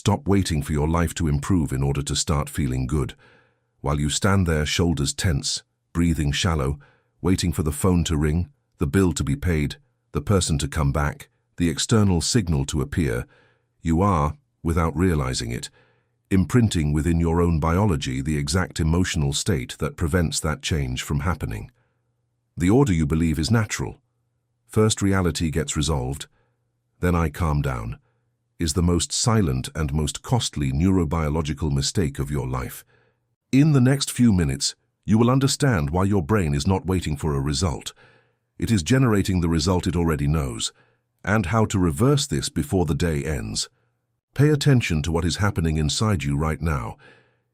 Stop waiting for your life to improve in order to start feeling good. While you stand there, shoulders tense, breathing shallow, waiting for the phone to ring, the bill to be paid, the person to come back, the external signal to appear, you are, without realizing it, imprinting within your own biology the exact emotional state that prevents that change from happening. The order you believe is natural. First reality gets resolved, then I calm down, is the most silent and most costly neurobiological mistake of your life. In the next few minutes, you will understand why your brain is not waiting for a result. It is generating the result it already knows, and how to reverse this before the day ends. Pay attention to what is happening inside you right now.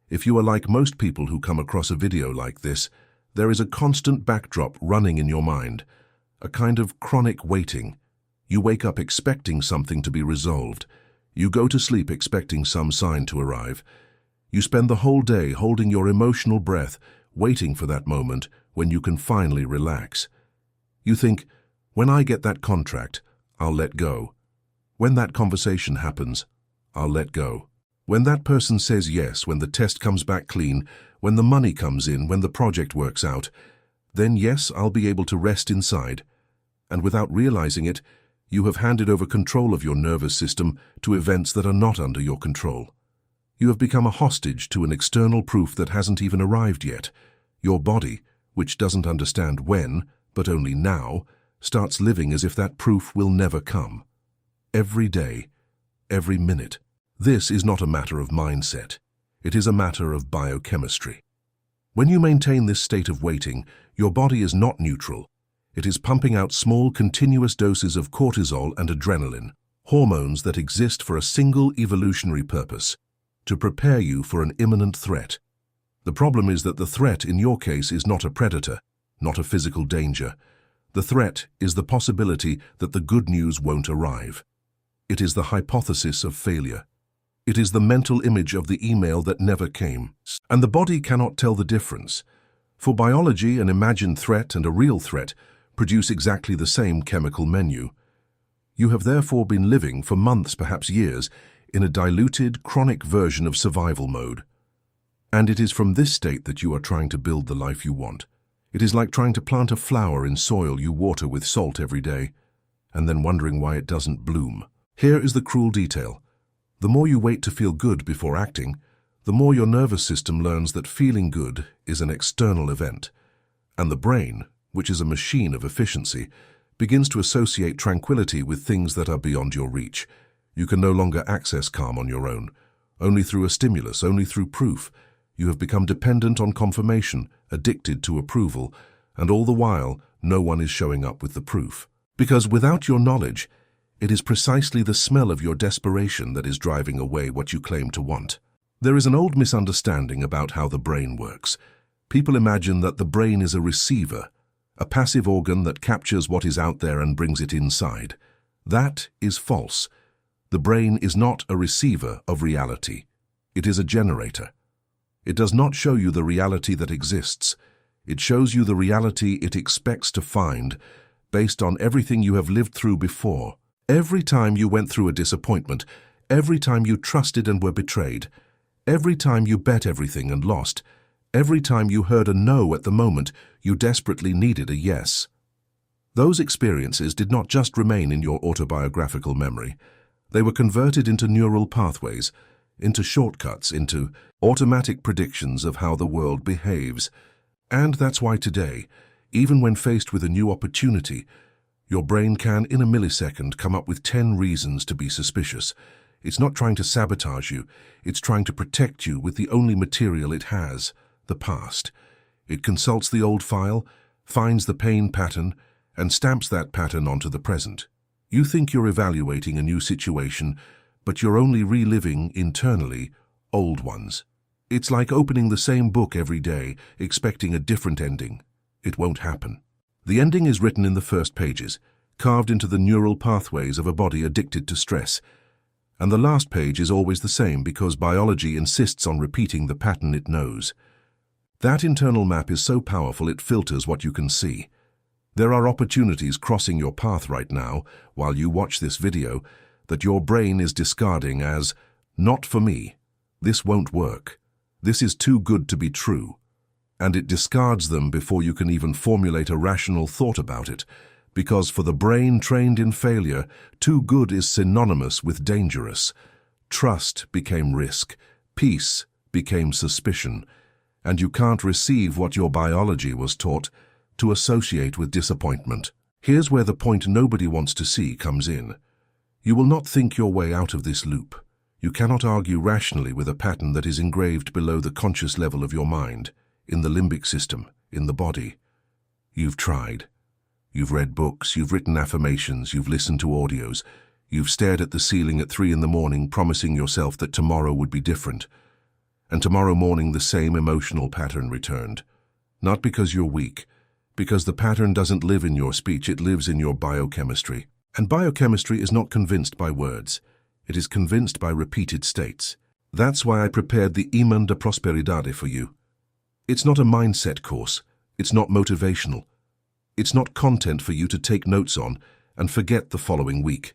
If you are like most people who come across a video like this, there is a constant backdrop running in your mind, a kind of chronic waiting. You wake up expecting something to be resolved. You go to sleep expecting some sign to arrive. You spend the whole day holding your emotional breath, waiting for that moment when you can finally relax. You think, when I get that contract, I'll let go. When that conversation happens, I'll let go. When that person says yes, when the test comes back clean, when the money comes in, when the project works out, then yes, I'll be able to rest inside. And without realizing it, you have handed over control of your nervous system to events that are not under your control. You have become a hostage to an external proof that hasn't even arrived yet. Your body, which doesn't understand when, but only now, starts living as if that proof will never come. Every day, every minute. This is not a matter of mindset. It is a matter of biochemistry. When you maintain this state of waiting, your body is not neutral. It is pumping out small, continuous doses of cortisol and adrenaline, hormones that exist for a single evolutionary purpose, to prepare you for an imminent threat. The problem is that the threat in your case is not a predator, not a physical danger. The threat is the possibility that the good news won't arrive. It is the hypothesis of failure. It is the mental image of the email that never came. And the body cannot tell the difference. For biology, an imagined threat and a real threat produce exactly the same chemical menu. You have therefore been living for months, perhaps years, in a diluted, chronic version of survival mode. And it is from this state that you are trying to build the life you want. It is like trying to plant a flower in soil you water with salt every day, and then wondering why it doesn't bloom. Here is the cruel detail. The more you wait to feel good before acting, the more your nervous system learns that feeling good is an external event, and the brain, which is a machine of efficiency, begins to associate tranquility with things that are beyond your reach. You can no longer access calm on your own, only through a stimulus, only through proof. You have become dependent on confirmation, addicted to approval, and all the while, no one is showing up with the proof. Because without your knowledge, it is precisely the smell of your desperation that is driving away what you claim to want. There is an old misunderstanding about how the brain works. People imagine that the brain is a receiver, a passive organ that captures what is out there and brings it inside. That is false. The brain is not a receiver of reality. It is a generator. It does not show you the reality that exists. It shows you the reality it expects to find based on everything you have lived through before. Every time you went through a disappointment, every time you trusted and were betrayed, every time you bet everything and lost, every time you heard a no at the moment you desperately needed a yes. Those experiences did not just remain in your autobiographical memory. They were converted into neural pathways, into shortcuts, into automatic predictions of how the world behaves. And that's why today, even when faced with a new opportunity, your brain can, in a millisecond, come up with 10 reasons to be suspicious. It's not trying to sabotage you. It's trying to protect you with the only material it has, the past. It consults the old file, finds the pain pattern, and stamps that pattern onto the present. You think you're evaluating a new situation, but you're only reliving, internally, old ones. It's like opening the same book every day, expecting a different ending. It won't happen. The ending is written in the first pages, carved into the neural pathways of a body addicted to stress. And the last page is always the same because biology insists on repeating the pattern it knows. That internal map is so powerful it filters what you can see. There are opportunities crossing your path right now, while you watch this video, that your brain is discarding as Not for me. This won't work. This is too good to be true. And it discards them before you can even formulate a rational thought about it, because for the brain trained in failure, too good is synonymous with dangerous. Trust became risk, peace became suspicion, and you can't receive what your biology was taught to associate with disappointment. Here's where the point nobody wants to see comes in. You will not think your way out of this loop. You cannot argue rationally with a pattern that is engraved below the conscious level of your mind, in the limbic system, in the body. You've tried. You've read books, you've written affirmations, you've listened to audios, you've stared at the ceiling at 3 in the morning, promising yourself that tomorrow would be different. And tomorrow morning the same emotional pattern returned. Not because you're weak, because the pattern doesn't live in your speech, it lives in your biochemistry. And biochemistry is not convinced by words. It is convinced by repeated states. That's why I prepared the Imán de Prosperidade for you. It's not a mindset course. It's not motivational. It's not content for you to take notes on and forget the following week.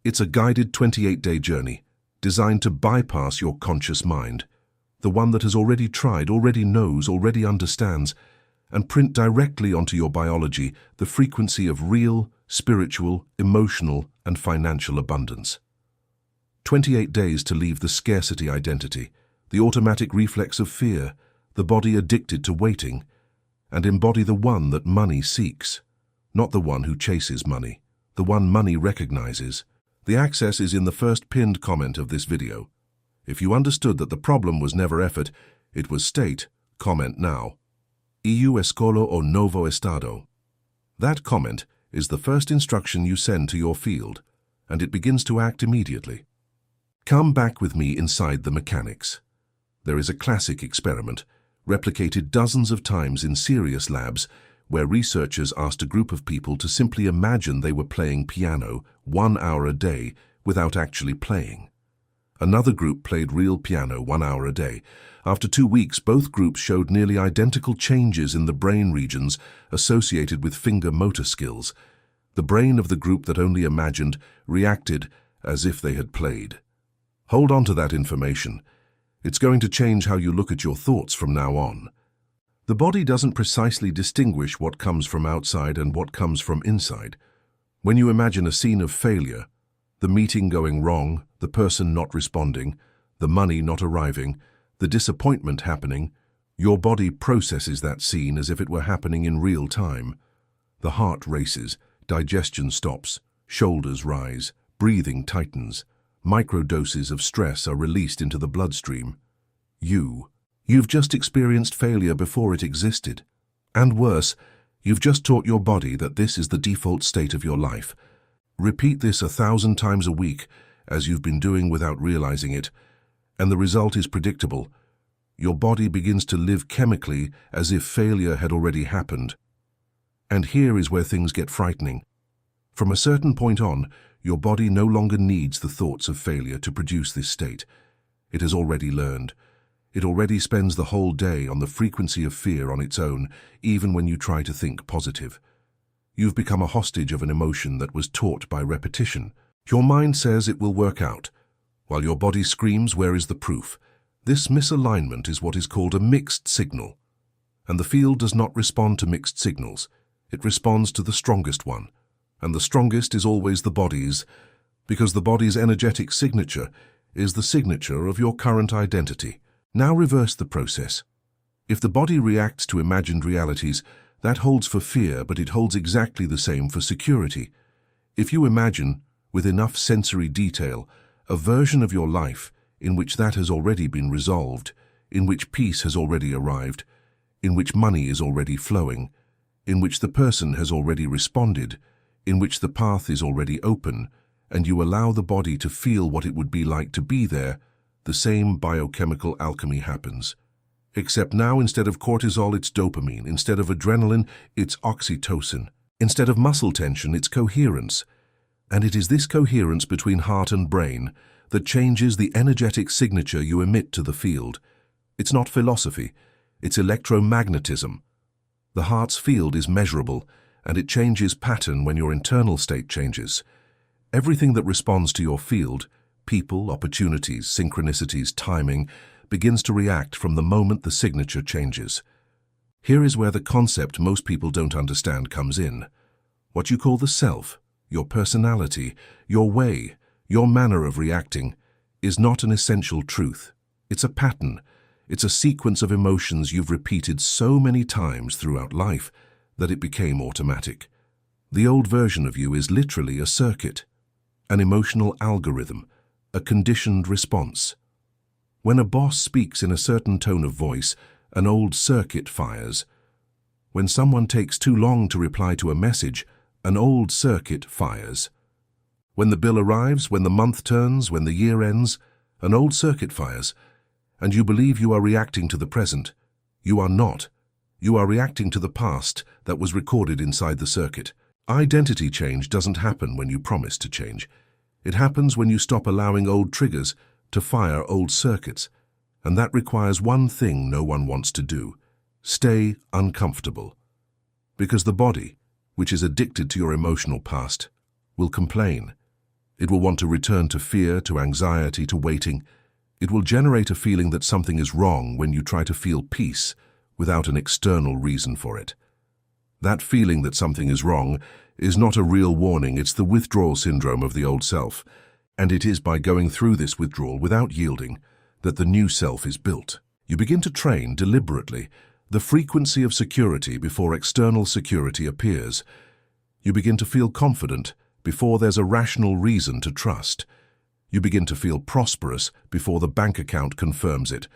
It's a guided 28-day journey designed to bypass your conscious mind, the one that has already tried, already knows, already understands, and print directly onto your biology the frequency of real, spiritual, emotional, and financial abundance. 28 days to leave the scarcity identity, the automatic reflex of fear, the body addicted to waiting, and embody the one that money seeks, not the one who chases money, the one money recognizes. The access is in the first pinned comment of this video. If you understood that the problem was never effort, it was state, comment now. Eu escolo o novo estado. That comment is the first instruction you send to your field, and it begins to act immediately. Come back with me inside the mechanics. There is a classic experiment, replicated dozens of times in serious labs, where researchers asked a group of people to simply imagine they were playing piano 1 hour a day without actually playing. Another group played real piano 1 hour a day. After 2 weeks, both groups showed nearly identical changes in the brain regions associated with finger motor skills. The brain of the group that only imagined reacted as if they had played. Hold on to that information. It's going to change how you look at your thoughts from now on. The body doesn't precisely distinguish what comes from outside and what comes from inside. When you imagine a scene of failure, the meeting going wrong, the person not responding, the money not arriving, the disappointment happening, your body processes that scene as if it were happening in real time. The heart races, digestion stops, shoulders rise, breathing tightens. Microdoses of stress are released into the bloodstream. You've just experienced failure before it existed. And worse, you've just taught your body that this is the default state of your life. Repeat this 1,000 times a week, as you've been doing without realizing it, and the result is predictable. Your body begins to live chemically as if failure had already happened. And here is where things get frightening. From a certain point on, your body no longer needs the thoughts of failure to produce this state. It has already learned. It already spends the whole day on the frequency of fear on its own, even when you try to think positive. You've become a hostage of an emotion that was taught by repetition. Your mind says it will work out, while your body screams, where is the proof? This misalignment is what is called a mixed signal. And the field does not respond to mixed signals. It responds to the strongest one. And the strongest is always the body's, because the body's energetic signature is the signature of your current identity. Now reverse the process. If the body reacts to imagined realities, that holds for fear, but it holds exactly the same for security. If you imagine, with enough sensory detail, a version of your life in which that has already been resolved, in which peace has already arrived, in which money is already flowing, in which the person has already responded, in which the path is already open, and you allow the body to feel what it would be like to be there, the same biochemical alchemy happens. Except now, instead of cortisol, it's dopamine. Instead of adrenaline, it's oxytocin. Instead of muscle tension, it's coherence. And it is this coherence between heart and brain that changes the energetic signature you emit to the field. It's not philosophy, it's electromagnetism. The heart's field is measurable, and it changes pattern when your internal state changes. Everything that responds to your field people, opportunities, synchronicities, timing, begins to react from the moment the signature changes. Here is where the concept most people don't understand comes in. What you call the self, your personality, your way, your manner of reacting, is not an essential truth. It's a pattern. It's a sequence of emotions you've repeated so many times throughout life that it became automatic. The old version of you is literally a circuit, an emotional algorithm, a conditioned response. When a boss speaks in a certain tone of voice, an old circuit fires. When someone takes too long to reply to a message, an old circuit fires. When the bill arrives, when the month turns, when the year ends, an old circuit fires. And you believe you are reacting to the present. You are not. You are reacting to the past that was recorded inside the circuit. Identity change doesn't happen when you promise to change. It happens when you stop allowing old triggers to fire old circuits. And that requires one thing no one wants to do: stay uncomfortable. Because the body, which is addicted to your emotional past, will complain. It will want to return to fear, to anxiety, to waiting. It will generate a feeling that something is wrong when you try to feel peace without an external reason for it. That feeling that something is wrong is not a real warning. It's the withdrawal syndrome of the old self. And it is by going through this withdrawal without yielding that the new self is built. You begin to train deliberately the frequency of security before external security appears. You begin to feel confident before there's a rational reason to trust. You begin to feel prosperous before the bank account confirms it.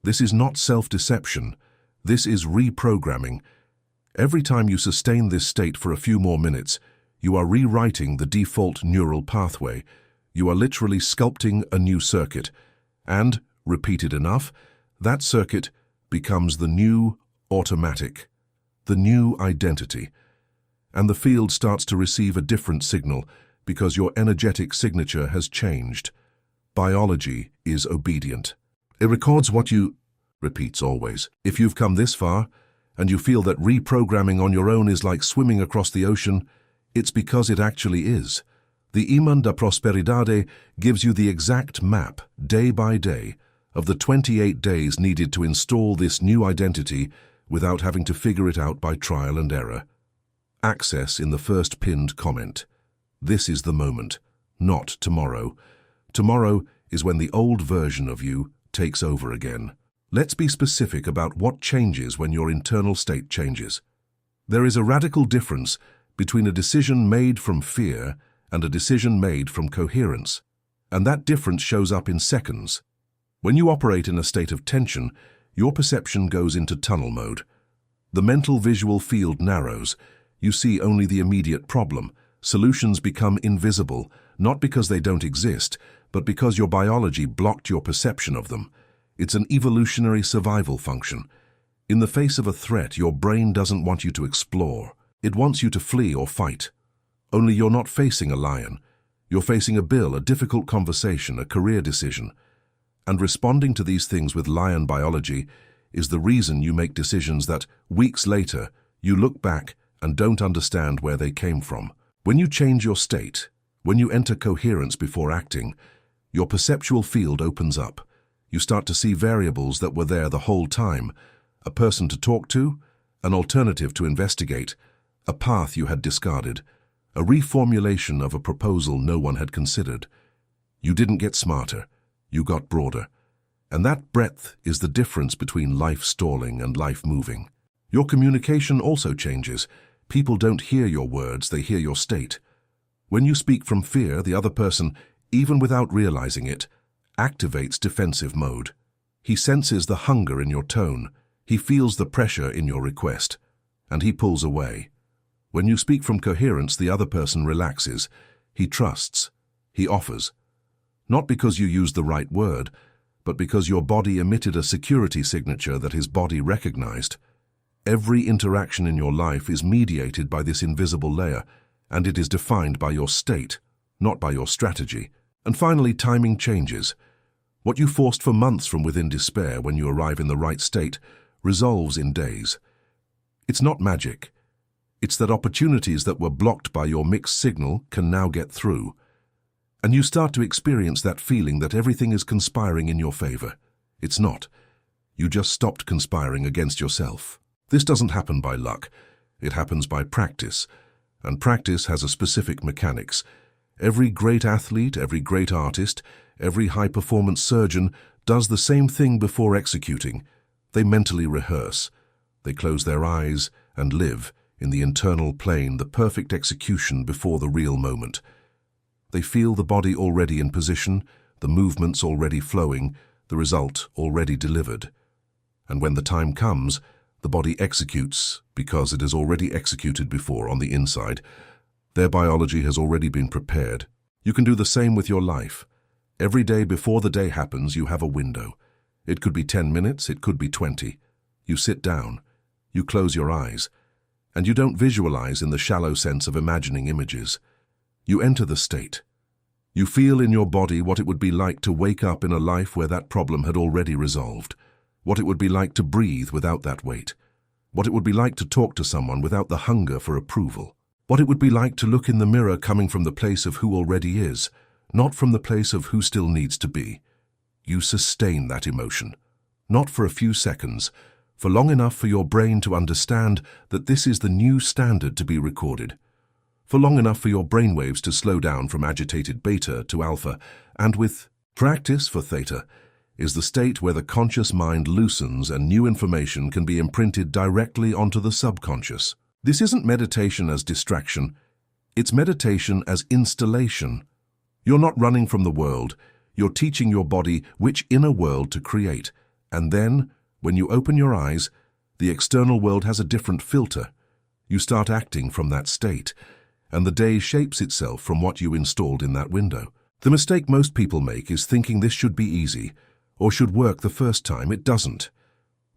This is not self-deception. This is reprogramming. Every time you sustain this state for a few more minutes, you are rewriting the default neural pathway. You are literally sculpting a new circuit. And, repeated enough, that circuit becomes the new automatic, the new identity. And the field starts to receive a different signal because your energetic signature has changed. Biology is obedient. It records what you repeats always. If you've come this far, and you feel that reprogramming on your own is like swimming across the ocean, it's because it actually is. The Imán da Prosperidade gives you the exact map, day by day, of the 28 days needed to install this new identity without having to figure it out by trial and error. Access in the first pinned comment. This is the moment, not tomorrow. Tomorrow is when the old version of you takes over again. Let's be specific about what changes when your internal state changes. There is a radical difference between a decision made from fear and a decision made from coherence. And that difference shows up in seconds. When you operate in a state of tension, your perception goes into tunnel mode. The mental visual field narrows. You see only the immediate problem. Solutions become invisible, not because they don't exist, but because your biology blocked your perception of them. It's an evolutionary survival function. In the face of a threat, your brain doesn't want you to explore. It wants you to flee or fight. Only you're not facing a lion. You're facing a bill, a difficult conversation, a career decision. And responding to these things with lion biology is the reason you make decisions that, weeks later, you look back and don't understand where they came from. When you change your state, when you enter coherence before acting, your perceptual field opens up. You start to see variables that were there the whole time, a person to talk to, an alternative to investigate, a path you had discarded, a reformulation of a proposal no one had considered. You didn't get smarter, you got broader. And that breadth is the difference between life stalling and life moving. Your communication also changes. People don't hear your words, they hear your state. When you speak from fear, the other person, even without realizing it, activates defensive mode. He senses the hunger in your tone, he feels the pressure in your request, and he pulls away. When you speak from coherence, the other person relaxes, he trusts, he offers. Not because you used the right word, but because your body emitted a security signature that his body recognized. Every interaction in your life is mediated by this invisible layer, and it is defined by your state, not by your strategy. And finally, timing changes. What you forced for months from within despair when you arrive in the right state resolves in days. It's not magic. It's that opportunities that were blocked by your mixed signal can now get through. And you start to experience that feeling that everything is conspiring in your favor. It's not. You just stopped conspiring against yourself. This doesn't happen by luck. It happens by practice. And practice has a specific mechanics. Every great athlete, every great artist, every high-performance surgeon does the same thing before executing. They mentally rehearse. They close their eyes and live in the internal plane, the perfect execution before the real moment. They feel the body already in position, the movements already flowing, the result already delivered. And when the time comes, the body executes because it has already executed before on the inside. Their biology has already been prepared. You can do the same with your life. Every day before the day happens, you have a window. It could be 10 minutes, it could be 20. You sit down, you close your eyes, and you don't visualize in the shallow sense of imagining images. You enter the state. You feel in your body what it would be like to wake up in a life where that problem had already resolved, what it would be like to breathe without that weight, what it would be like to talk to someone without the hunger for approval, what it would be like to look in the mirror coming from the place of who already is, not from the place of who still needs to be. You sustain that emotion, not for a few seconds, for long enough for your brain to understand that this is the new standard to be recorded, for long enough for your brainwaves to slow down from agitated beta to alpha, and with practice for theta, is the state where the conscious mind loosens and new information can be imprinted directly onto the subconscious. This isn't meditation as distraction, it's meditation as installation. You're not running from the world, you're teaching your body which inner world to create, and then, when you open your eyes, the external world has a different filter. You start acting from that state, and the day shapes itself from what you installed in that window. The mistake most people make is thinking this should be easy, or should work the first time. It doesn't.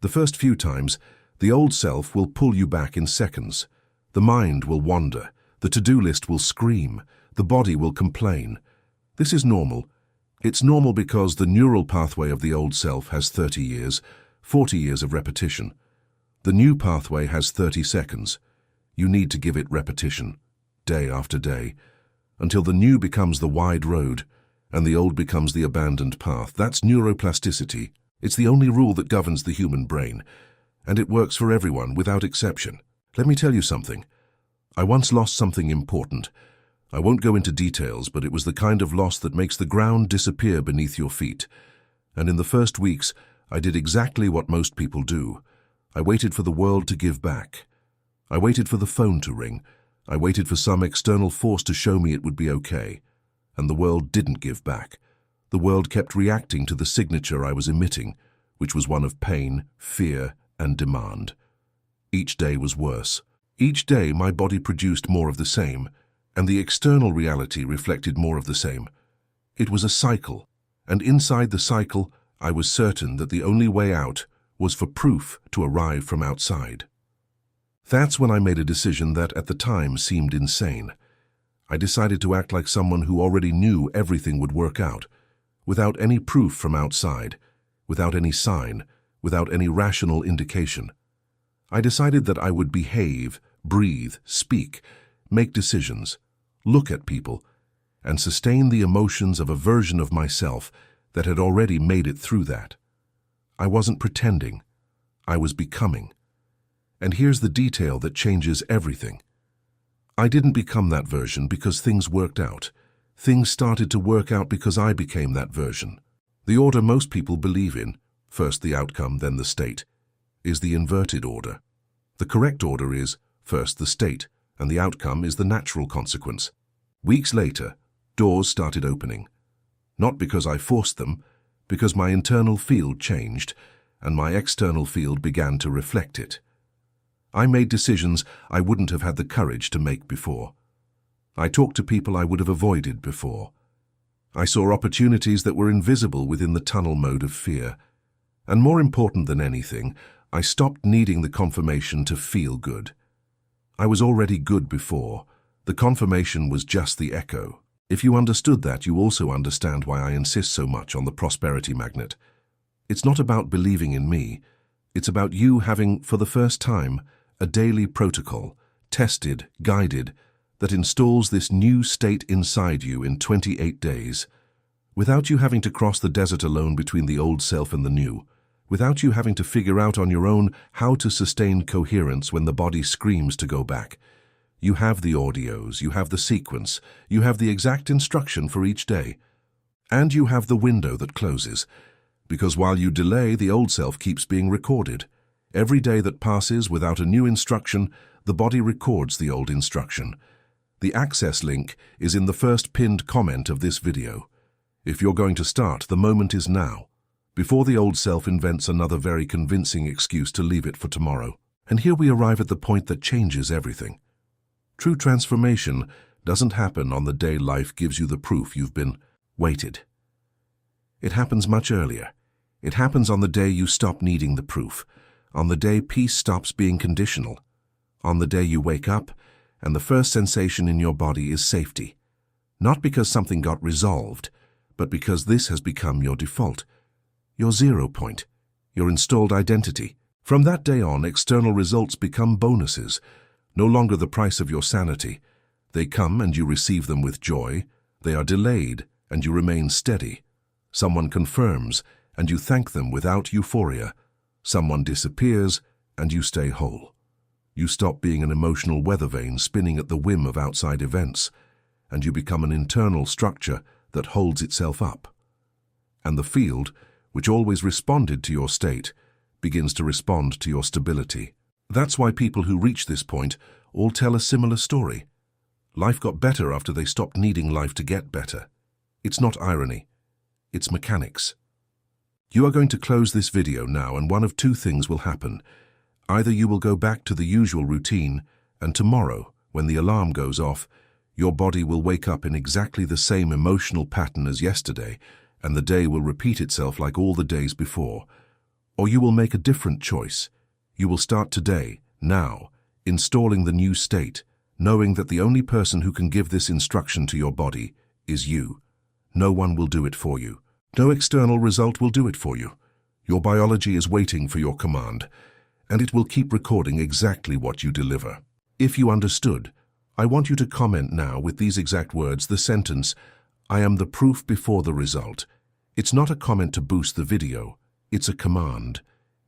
The first few times, the old self will pull you back in seconds. The mind will wander, the to-do list will scream, the body will complain. This is normal. It's normal because the neural pathway of the old self has 30 years, 40 years of repetition. The new pathway has 30 seconds. You need to give it repetition, day after day, until the new becomes the wide road and the old becomes the abandoned path. That's neuroplasticity. It's the only rule that governs the human brain, and it works for everyone without exception. Let me tell you something. I once lost something important. I won't go into details, but it was the kind of loss that makes the ground disappear beneath your feet. And in the first weeks, I did exactly what most people do. I waited for the world to give back. I waited for the phone to ring. I waited for some external force to show me it would be okay. And the world didn't give back. The world kept reacting to the signature I was emitting, which was one of pain, fear, and demand. Each day was worse. Each day my body produced more of the same, and the external reality reflected more of the same. It was a cycle, and inside the cycle, I was certain that the only way out was for proof to arrive from outside. That's when I made a decision that at the time seemed insane. I decided to act like someone who already knew everything would work out, without any proof from outside, without any sign, without any rational indication. I decided that I would behave, breathe, speak, make decisions, look at people, and sustain the emotions of a version of myself that had already made it through that. I wasn't pretending. I was becoming. And here's the detail that changes everything. I didn't become that version because things worked out. Things started to work out because I became that version. The order most people believe in, first the outcome, then the state, is the inverted order. The correct order is first the state, and the outcome is the natural consequence. Weeks later, doors started opening. Not because I forced them, because my internal field changed, and my external field began to reflect it. I made decisions I wouldn't have had the courage to make before. I talked to people I would have avoided before. I saw opportunities that were invisible within the tunnel mode of fear. And more important than anything, I stopped needing the confirmation to feel good. I was already good before. The confirmation was just the echo. If you understood that, you also understand why I insist so much on the prosperity magnet. It's not about believing in me. It's about you having, for the first time, a daily protocol, tested, guided, that installs this new state inside you in 28 days, without you having to cross the desert alone between the old self and the new, without you having to figure out on your own how to sustain coherence when the body screams to go back. You have the audios, you have the sequence, you have the exact instruction for each day. And you have the window that closes, because while you delay, the old self keeps being recorded. Every day that passes without a new instruction, the body records the old instruction. The access link is in the first pinned comment of this video. If you're going to start, the moment is now, before the old self invents another very convincing excuse to leave it for tomorrow. And here we arrive at the point that changes everything. True transformation doesn't happen on the day life gives you the proof you've been waited. It happens much earlier. It happens on the day you stop needing the proof, on the day peace stops being conditional, on the day you wake up and the first sensation in your body is safety. Not because something got resolved, but because this has become your default, your 0 point, your installed identity. From that day on, external results become bonuses, no longer the price of your sanity. They come and you receive them with joy. They are delayed and you remain steady. Someone confirms and you thank them without euphoria. Someone disappears and you stay whole. You stop being an emotional weather vane spinning at the whim of outside events, and you become an internal structure that holds itself up. And the field, which always responded to your state, begins to respond to your stability. That's why people who reach this point all tell a similar story. Life got better after they stopped needing life to get better. It's not irony, it's mechanics. You are going to close this video now, and one of two things will happen. Either you will go back to the usual routine, and tomorrow, when the alarm goes off, your body will wake up in exactly the same emotional pattern as yesterday, and the day will repeat itself like all the days before. Or you will make a different choice. You will start today, now, installing the new state, knowing that the only person who can give this instruction to your body is you. No one will do it for you. No external result will do it for you. Your biology is waiting for your command, and it will keep recording exactly what you deliver. If you understood, I want you to comment now with these exact words, the sentence, "I am the proof before the result." It's not a comment to boost the video. It's a command.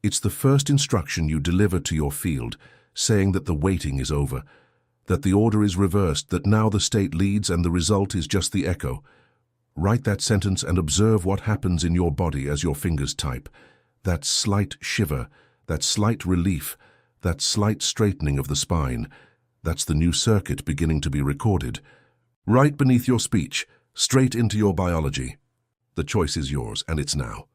It's the first instruction you deliver to your field, saying that the waiting is over, that the order is reversed, that now the state leads and the result is just the echo. Write that sentence and observe what happens in your body as your fingers type. That slight shiver, that slight relief, that slight straightening of the spine. That's the new circuit beginning to be recorded. Right beneath your speech, straight into your biology. The choice is yours, and it's now.